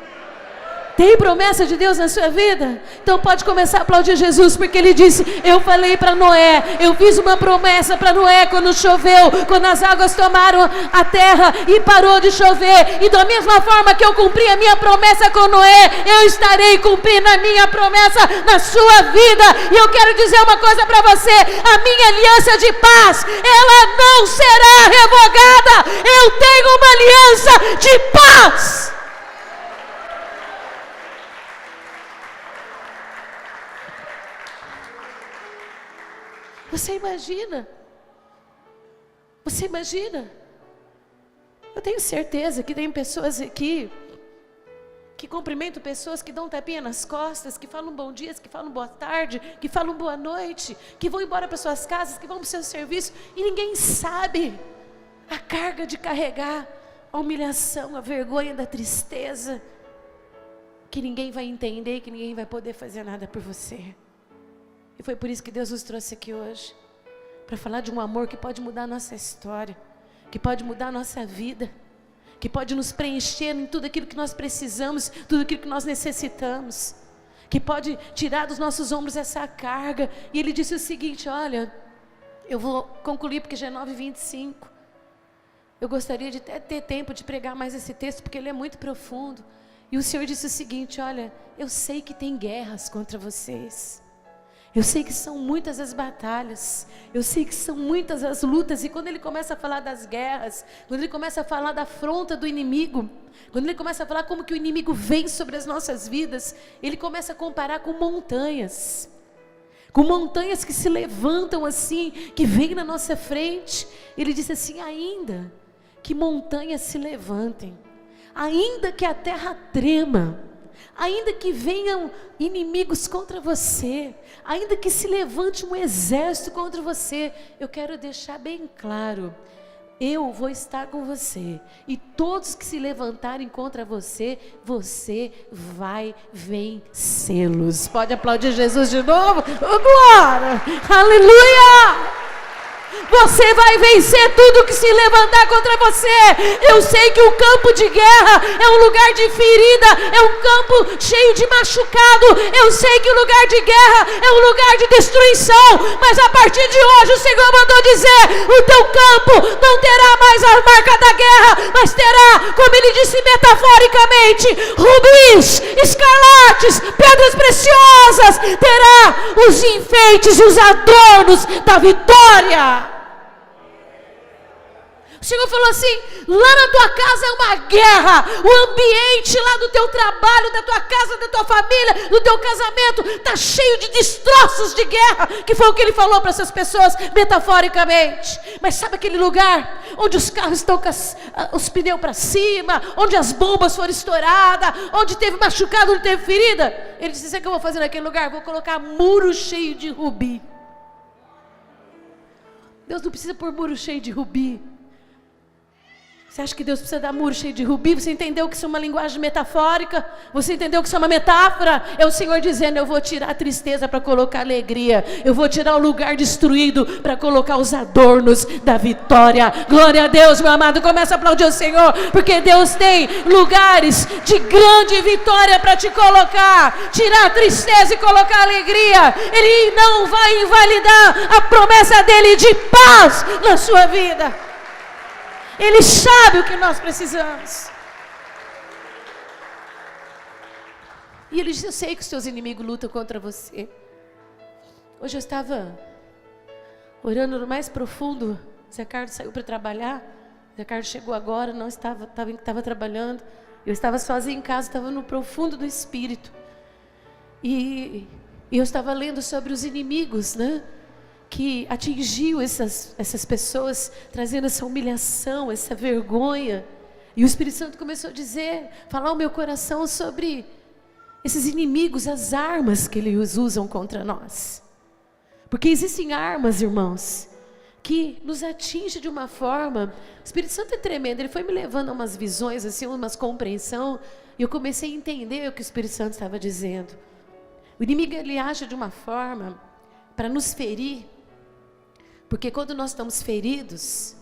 Tem promessa de Deus na sua vida? Então pode começar a aplaudir Jesus, porque Ele disse, eu falei para Noé, eu fiz uma promessa para Noé quando choveu, quando as águas tomaram a terra e parou de chover, e da mesma forma que eu cumpri a minha promessa com Noé, eu estarei cumprindo a minha promessa na sua vida. E eu quero dizer uma coisa para você, a minha aliança de paz, ela não será revogada. Eu tenho uma aliança de paz. Você imagina? Você imagina? Eu tenho certeza que tem pessoas aqui que cumprimentam pessoas, que dão um tapinha nas costas, que falam bom dia, que falam boa tarde, que falam boa noite, que vão embora para suas casas, que vão para o seu serviço, e ninguém sabe a carga de carregar a humilhação, a vergonha da tristeza, que ninguém vai entender, que ninguém vai poder fazer nada por você. E foi por isso que Deus nos trouxe aqui hoje, para falar de um amor que pode mudar a nossa história, que pode mudar a nossa vida, que pode nos preencher em tudo aquilo que nós precisamos, tudo aquilo que nós necessitamos, que pode tirar dos nossos ombros essa carga. E Ele disse o seguinte, olha, eu vou concluir porque já é 9h25, eu gostaria de até ter tempo de pregar mais esse texto, porque ele é muito profundo. E o Senhor disse o seguinte: olha, eu sei que tem guerras contra vocês. Eu sei que são muitas as batalhas, eu sei que são muitas as lutas. E quando ele começa a falar das guerras, quando ele começa a falar da afronta do inimigo, quando ele começa a falar como que o inimigo vem sobre as nossas vidas, ele começa a comparar com montanhas que se levantam assim, que vêm na nossa frente. Ele disse assim: ainda que montanhas se levantem, ainda que a terra trema, ainda que venham inimigos contra você, ainda que se levante um exército contra você, eu quero deixar bem claro: eu vou estar com você, e todos que se levantarem contra você, você vai vencê-los. Pode aplaudir Jesus de novo? Oh, glória! Aleluia! Você vai vencer tudo que se levantar contra você. Eu sei que o campo de guerra é um lugar de ferida, é um campo cheio de machucado. Eu sei que o lugar de guerra é um lugar de destruição, mas a partir de hoje o Senhor mandou dizer: o teu campo não terá mais a marca da guerra, mas terá, como ele disse metaforicamente, rubis, escarlates, pedras preciosas, terá os enfeites e os adornos da vitória. O Senhor falou assim: lá na tua casa é uma guerra, o ambiente lá do teu trabalho, da tua casa, da tua família, do teu casamento, está cheio de destroços de guerra, que foi o que ele falou para essas pessoas metaforicamente. Mas sabe aquele lugar onde os carros estão com os pneus para cima, onde as bombas foram estouradas, onde teve machucado, onde teve ferida? Ele disse: sabe o que eu vou fazer naquele lugar? Vou colocar muro cheio de rubi. Deus não precisa pôr muro cheio de rubi. Você acha que Deus precisa dar muro cheio de rubi? Você entendeu que isso é uma linguagem metafórica? Você entendeu que isso é uma metáfora? É o Senhor dizendo: eu vou tirar a tristeza para colocar alegria. Eu vou tirar o lugar destruído para colocar os adornos da vitória. Glória a Deus, meu amado. Começa a aplaudir o Senhor, porque Deus tem lugares de grande vitória para te colocar. Tirar a tristeza e colocar alegria. Ele não vai invalidar a promessa dele de paz na sua vida. Ele sabe o que nós precisamos. E ele disse: eu sei que os teus inimigos lutam contra você. Hoje eu estava orando no mais profundo. Zé Carlos saiu para trabalhar. Zé Carlos chegou agora, não estava trabalhando. Eu estava sozinha em casa, estava no profundo do Espírito. E eu estava lendo sobre os inimigos, né? Que atingiu essas pessoas, trazendo essa humilhação, essa vergonha. E o Espírito Santo começou a dizer, falar ao meu coração sobre esses inimigos, as armas que eles usam contra nós. Porque existem armas, irmãos, que nos atingem de uma forma. O Espírito Santo é tremendo, ele foi me levando a umas visões, assim, umas compreensão, e eu comecei a entender o que o Espírito Santo estava dizendo. O inimigo, ele age de uma forma para nos ferir. Porque quando nós estamos feridos,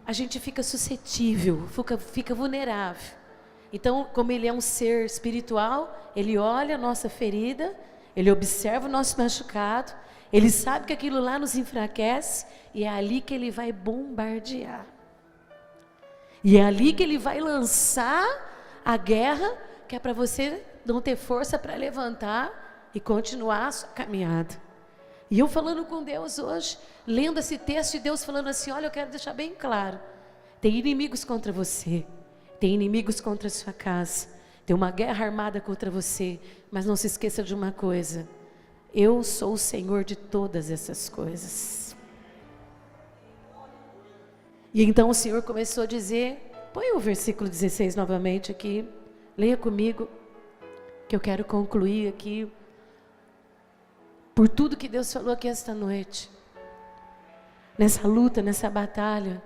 a gente fica suscetível, fica vulnerável. Então, como ele é um ser espiritual, ele olha a nossa ferida, ele observa o nosso machucado, ele sabe que aquilo lá nos enfraquece, e é ali que ele vai bombardear. E é ali que ele vai lançar a guerra, que é para você não ter força para levantar e continuar a sua caminhada. E eu falando com Deus hoje, lendo esse texto, e Deus falando assim: olha, eu quero deixar bem claro, tem inimigos contra você, tem inimigos contra a sua casa, tem uma guerra armada contra você, mas não se esqueça de uma coisa: eu sou o Senhor de todas essas coisas. E então o Senhor começou a dizer, põe o versículo 16 novamente aqui, leia comigo, que eu quero concluir aqui, por tudo que Deus falou aqui esta noite, nessa luta, nessa batalha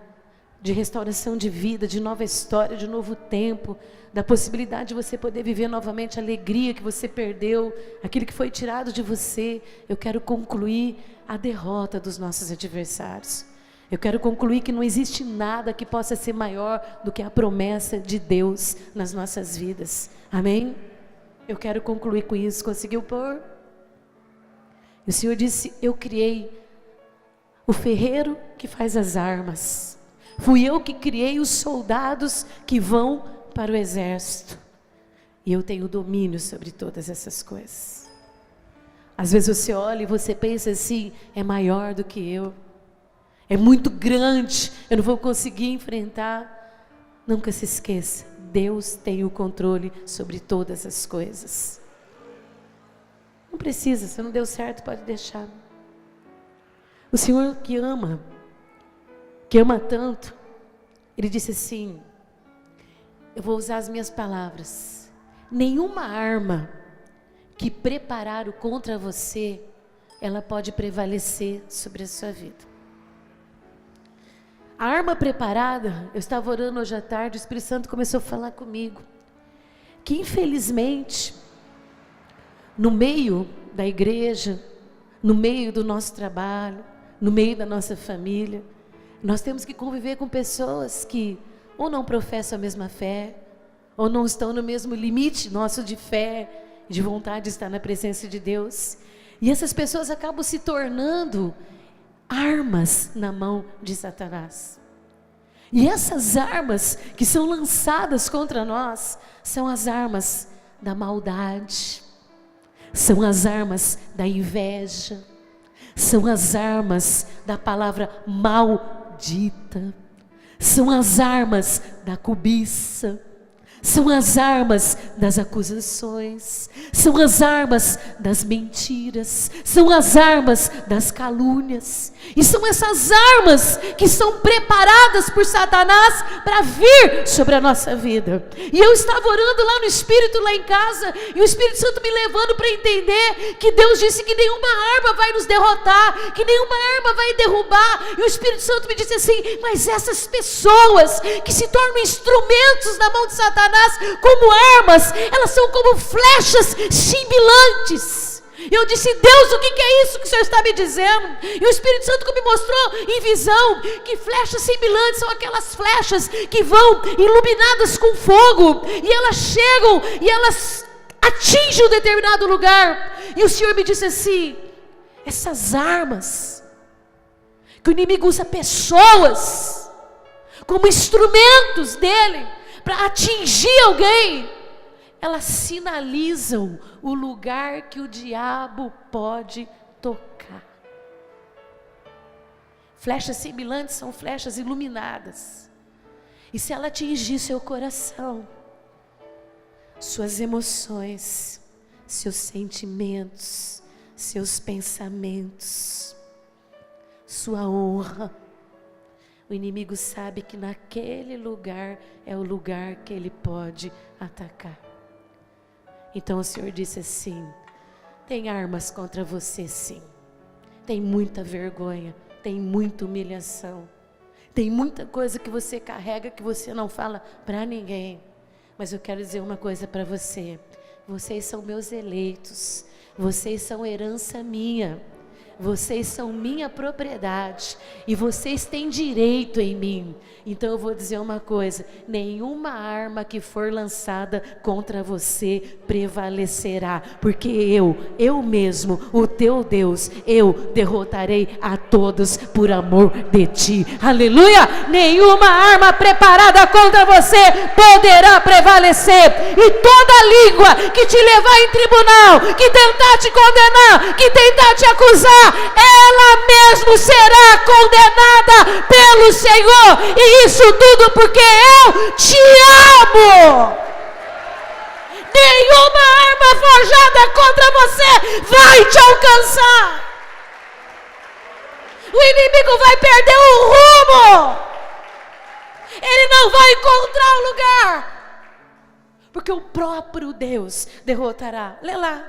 de restauração de vida, de nova história, de novo tempo, da possibilidade de você poder viver novamente a alegria que você perdeu, aquilo que foi tirado de você. Eu quero concluir a derrota dos nossos adversários. Eu quero concluir que não existe nada que possa ser maior do que a promessa de Deus nas nossas vidas. Amém? Eu quero concluir com isso. Conseguiu pôr? O Senhor disse: eu criei o ferreiro que faz as armas. Fui eu que criei os soldados que vão para o exército. E eu tenho domínio sobre todas essas coisas. Às vezes você olha e você pensa assim, é maior do que eu. É muito grande, eu não vou conseguir enfrentar. Nunca se esqueça, Deus tem o controle sobre todas as coisas. Não precisa, se não deu certo, pode deixar. O Senhor que ama tanto, Ele disse assim, eu vou usar as minhas palavras, nenhuma arma que prepararam contra você, ela pode prevalecer sobre a sua vida. A arma preparada, eu estava orando hoje à tarde, o Espírito Santo começou a falar comigo, que infelizmente, no meio da igreja, no meio do nosso trabalho, no meio da nossa família, nós temos que conviver com pessoas que ou não professam a mesma fé, ou não estão no mesmo limite nosso de fé, de vontade de estar na presença de Deus. E essas pessoas acabam se tornando armas na mão de Satanás. E essas armas que são lançadas contra nós, são as armas da maldade, são as armas da inveja, são as armas da palavra maldita, são as armas da cobiça, são as armas das acusações, são as armas das mentiras, são as armas das calúnias, e são essas armas que são preparadas por Satanás para vir sobre a nossa vida. E eu estava orando lá no Espírito, lá em casa, e o Espírito Santo me levando para entender que Deus disse que nenhuma arma vai nos derrotar, que nenhuma arma vai derrubar, e o Espírito Santo me disse assim, mas essas pessoas que se tornam instrumentos na mão de Satanás, como armas, elas são como flechas cintilantes. Eu disse, Deus, o que é isso que o Senhor está me dizendo? E o Espírito Santo me mostrou em visão que flechas cintilantes são aquelas flechas que vão iluminadas com fogo, e elas chegam e elas atingem um determinado lugar. E o Senhor me disse assim, essas armas que o inimigo usa pessoas como instrumentos dele para atingir alguém, elas sinalizam o lugar que o diabo pode tocar. Flechas cintilantes são flechas iluminadas, e se ela atingir seu coração, suas emoções, seus sentimentos, seus pensamentos, sua honra, o inimigo sabe que naquele lugar é o lugar que ele pode atacar. Então o Senhor disse assim, tem armas contra você sim, tem muita vergonha, tem muita humilhação, tem muita coisa que você carrega que você não fala para ninguém, mas eu quero dizer uma coisa para você, vocês são meus eleitos, vocês são herança minha, vocês são minha propriedade, e vocês têm direito em mim. Então eu vou dizer uma coisa, nenhuma arma que for lançada contra você prevalecerá, porque eu mesmo, o teu Deus, eu derrotarei a todos por amor de ti. Aleluia! Nenhuma arma preparada contra você poderá prevalecer, e toda língua que te levar em tribunal, que tentar te condenar, que tentar te acusar, ela mesmo será condenada pelo Senhor, e isso tudo porque eu te amo. Nenhuma arma forjada contra você vai te alcançar. O inimigo vai perder o rumo, ele não vai encontrar o lugar, porque o próprio Deus derrotará. Lê lá,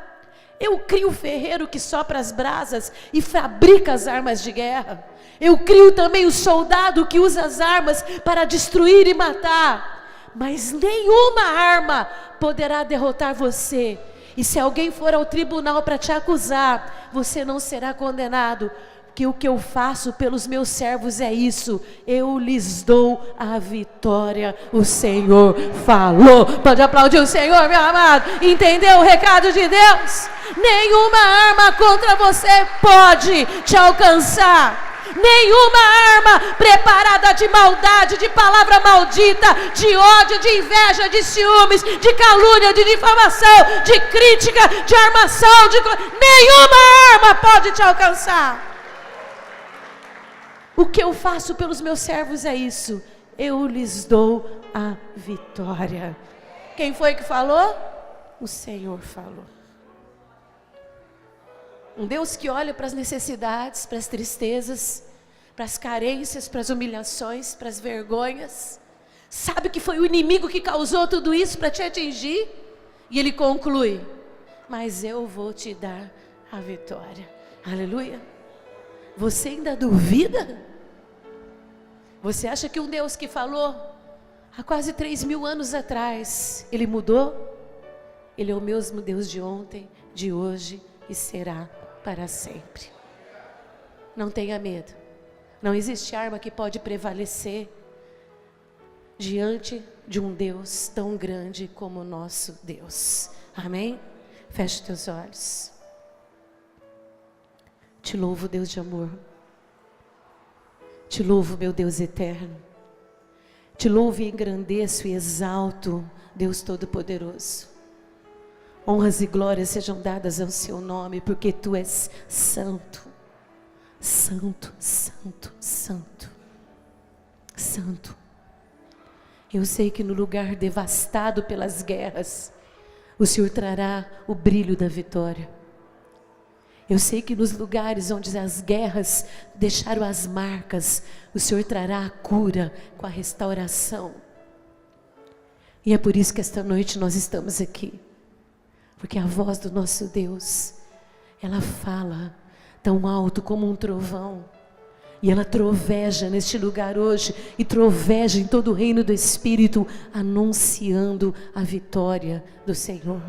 eu crio o ferreiro que sopra as brasas e fabrica as armas de guerra. Eu crio também o soldado que usa as armas para destruir e matar. Mas nenhuma arma poderá derrotar você. E se alguém for ao tribunal para te acusar, você não será condenado. Que o que eu faço pelos meus servos é isso, eu lhes dou a vitória. O Senhor falou. Pode aplaudir o Senhor, meu amado. Entendeu o recado de Deus? Nenhuma arma contra você pode te alcançar. Nenhuma arma preparada de maldade, de palavra maldita, de ódio, de inveja, de ciúmes, de calúnia, de difamação, de crítica, de armação, nenhuma arma pode te alcançar. O que eu faço pelos meus servos é isso: eu lhes dou a vitória. Quem foi que falou? O Senhor falou. Um Deus que olha para as necessidades, para as tristezas, para as carências, para as humilhações, para as vergonhas. Sabe que foi o inimigo que causou tudo isso para te atingir? E ele conclui: mas eu vou te dar a vitória. Aleluia. Você ainda duvida? Você acha que um Deus que falou há quase 3.000 anos atrás, ele mudou? Ele é o mesmo Deus de ontem, de hoje e será para sempre. Não tenha medo. Não existe arma que pode prevalecer diante de um Deus tão grande como o nosso Deus. Amém? Feche teus olhos. Te louvo, Deus de amor. Te louvo, meu Deus eterno. Te louvo e engrandeço e exalto, Deus Todo-Poderoso. Honras e glórias sejam dadas ao seu nome, porque tu és santo, santo, santo, santo, santo. Eu sei que no lugar devastado pelas guerras, o Senhor trará o brilho da vitória. Eu sei que nos lugares onde as guerras deixaram as marcas, o Senhor trará a cura com a restauração. E é por isso que esta noite nós estamos aqui. Porque a voz do nosso Deus, ela fala tão alto como um trovão. E ela troveja neste lugar hoje, e troveja em todo o reino do Espírito, anunciando a vitória do Senhor.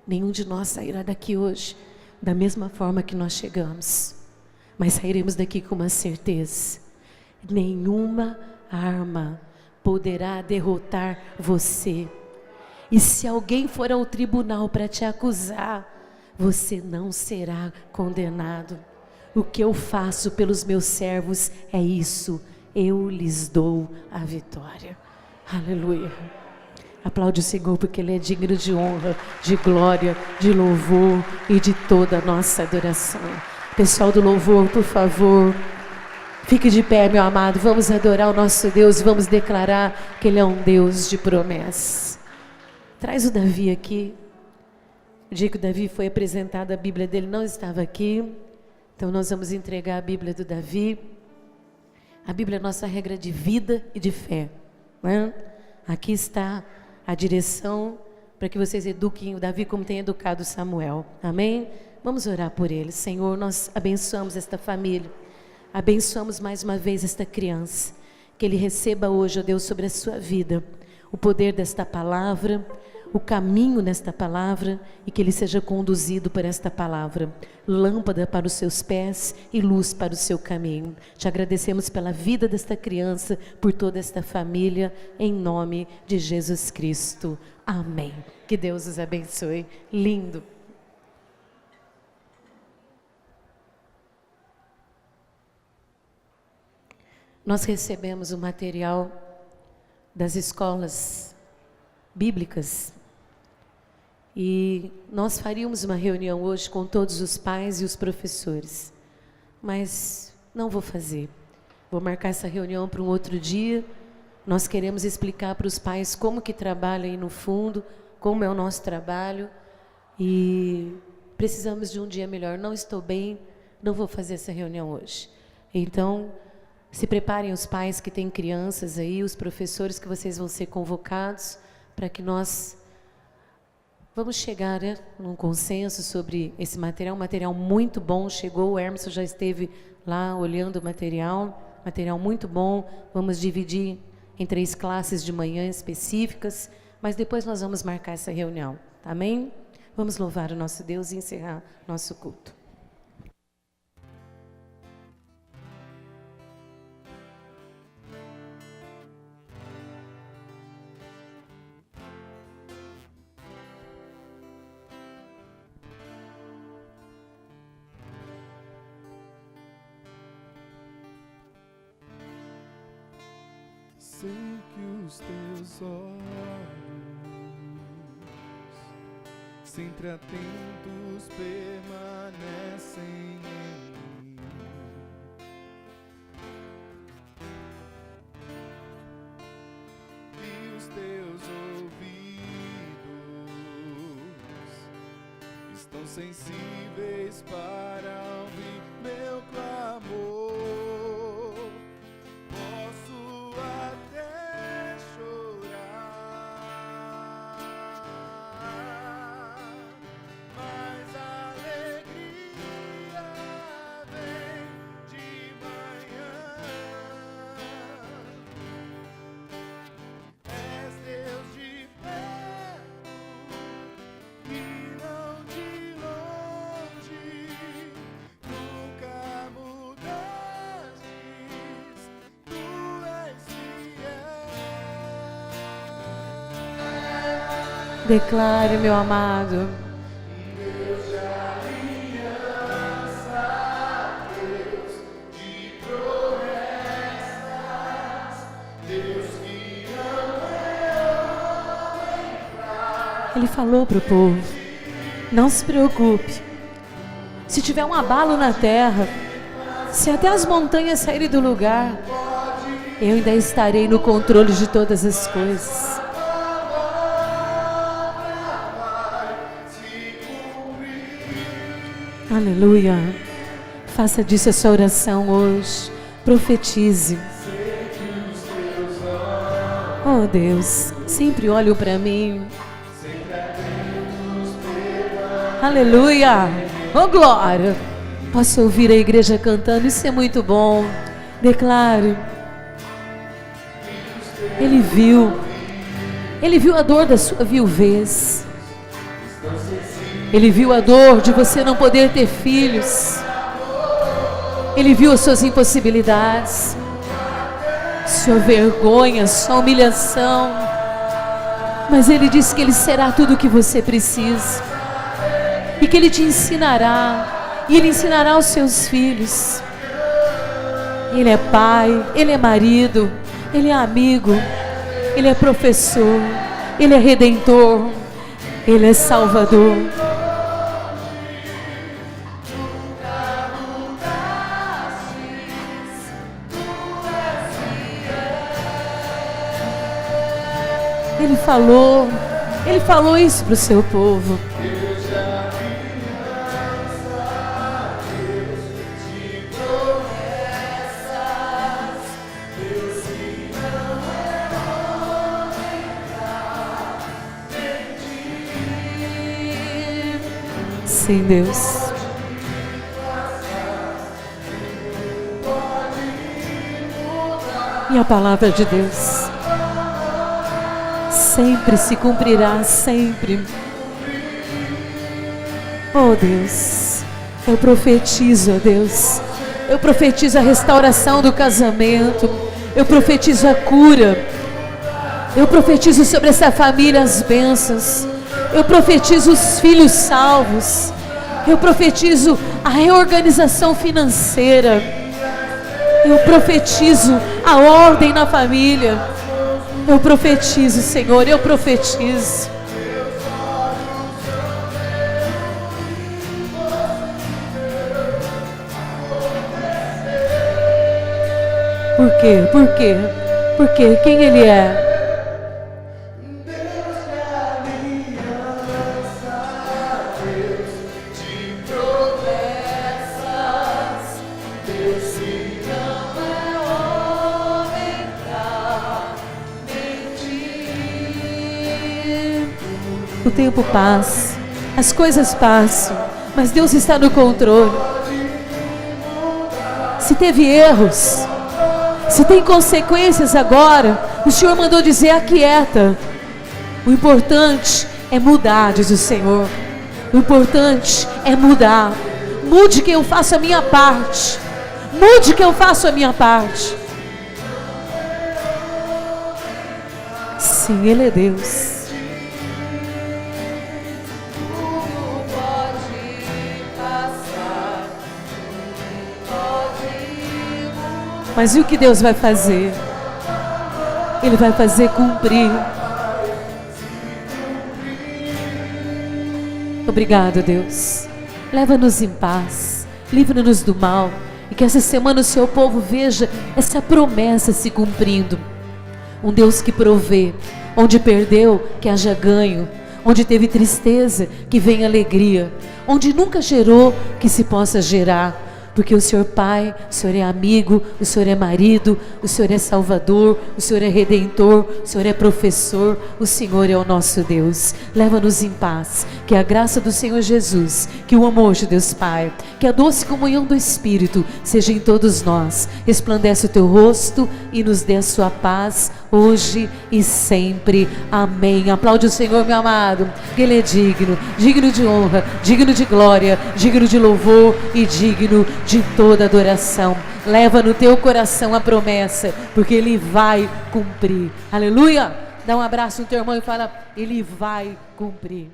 Nenhum de nós sairá daqui hoje da mesma forma que nós chegamos, mas sairemos daqui com uma certeza: nenhuma arma poderá derrotar você. E se alguém for ao tribunal para te acusar, você não será condenado. O que eu faço pelos meus servos é isso: eu lhes dou a vitória. Aleluia. Aplaude o Senhor, porque Ele é digno de honra, de glória, de louvor e de toda a nossa adoração. Pessoal do louvor, por favor, fique de pé, meu amado. Vamos adorar o nosso Deus, vamos declarar que Ele é um Deus de promessas. Traz o Davi aqui. O dia que o Davi foi apresentado, a Bíblia dele não estava aqui. Então nós vamos entregar a Bíblia do Davi. A Bíblia é a nossa regra de vida e de fé, não é? Aqui está a direção para que vocês eduquem o Davi como tem educado Samuel. Amém? Vamos orar por ele. Senhor, nós abençoamos esta família. Abençoamos mais uma vez esta criança. Que ele receba hoje, ó Deus, sobre a sua vida o poder desta palavra, o caminho nesta palavra, e que ele seja conduzido por esta palavra, lâmpada para os seus pés e luz para o seu caminho. Te agradecemos pela vida desta criança, por toda esta família, em nome de Jesus Cristo. Amém. Que Deus os abençoe. Lindo. Nós recebemos o material das escolas bíblicas e nós faríamos uma reunião hoje com todos os pais e os professores, mas não vou fazer. Vou marcar essa reunião para um outro dia. Nós queremos explicar para os pais como que trabalha aí no fundo, como é o nosso trabalho, e precisamos de um dia melhor. Não estou bem, não vou fazer essa reunião hoje. Então, se preparem os pais que têm crianças aí, os professores, que vocês vão ser convocados para que nós vamos chegar, né, num consenso sobre esse material. Um material muito bom, chegou, o Hermes já esteve lá olhando o material muito bom. Vamos dividir em 3 classes de manhã específicas, mas depois nós vamos marcar essa reunião, amém? Vamos louvar o nosso Deus e encerrar nosso culto. sei que os teus olhos, sempre atentos, permanecem em mim. E os teus ouvidos estão sensíveis para ouvir meu clamor. Posso até chorar, mas a alegria vem de manhã. És Deus de perto e não de longe, nunca mudastes, tu és fiel. Declare, meu amado. Deus de aliança, Deus de promessas, Deus que Ele falou para o povo: não se preocupe. Se tiver um abalo na terra, se até as montanhas saírem do lugar, eu ainda estarei no controle de todas as coisas. Aleluia. Faça disso a sua oração hoje. Profetize. Oh Deus, sempre olho para mim. Aleluia. Oh glória. Posso ouvir a igreja cantando, isso é muito bom. Declare. Ele viu a dor da sua viuvez. Ele viu a dor de você não poder ter filhos. Ele viu as suas impossibilidades, sua vergonha, sua humilhação. Mas Ele disse que Ele será tudo o que você precisa. E que Ele te ensinará. E Ele ensinará os seus filhos. Ele é pai, Ele é marido, Ele é amigo, Ele é professor, Ele é redentor, Ele é salvador. Ele falou isso para o seu povo. Sim, Deus. E a palavra de Deus sempre se cumprirá, sempre. Oh Deus, eu profetizo, oh Deus, eu profetizo a restauração do casamento, eu profetizo a cura, eu profetizo sobre essa família as bênçãos, eu profetizo os filhos salvos, eu profetizo a reorganização financeira, eu profetizo a ordem na família. Eu profetizo, Senhor, eu profetizo. Por quê? Por quê? Por quê? Quem Ele é? O tempo passa, as coisas passam, mas Deus está no controle. Se teve erros, se tem consequências agora, o Senhor mandou dizer: aquieta. O importante é mudar, diz o Senhor. O importante é mudar. Mude que eu faço a minha parte. Mude que eu faço a minha parte. Sim, Ele é Deus. Mas e o que Deus vai fazer? Ele vai fazer cumprir. Obrigado, Deus. Leva-nos em paz, livra-nos do mal, e que essa semana o seu povo veja essa promessa se cumprindo. Um Deus que provê, onde perdeu, que haja ganho, onde teve tristeza, que venha alegria, onde nunca gerou, que se possa gerar. Porque o Senhor Pai, o Senhor é amigo, o Senhor é marido, o Senhor é Salvador, o Senhor é Redentor, o Senhor é professor, o Senhor é o nosso Deus. Leva-nos em paz, que a graça do Senhor Jesus, que o amor de Deus Pai, que a doce comunhão do Espírito seja em todos nós. Resplandece o teu rosto e nos dê a sua paz, hoje e sempre. Amém. Aplaude o Senhor, meu amado, que Ele é digno, digno de honra, digno de glória, digno de louvor e digno de toda adoração. Leva no teu coração a promessa, porque Ele vai cumprir. Aleluia! Dá um abraço no teu irmão e fala: Ele vai cumprir.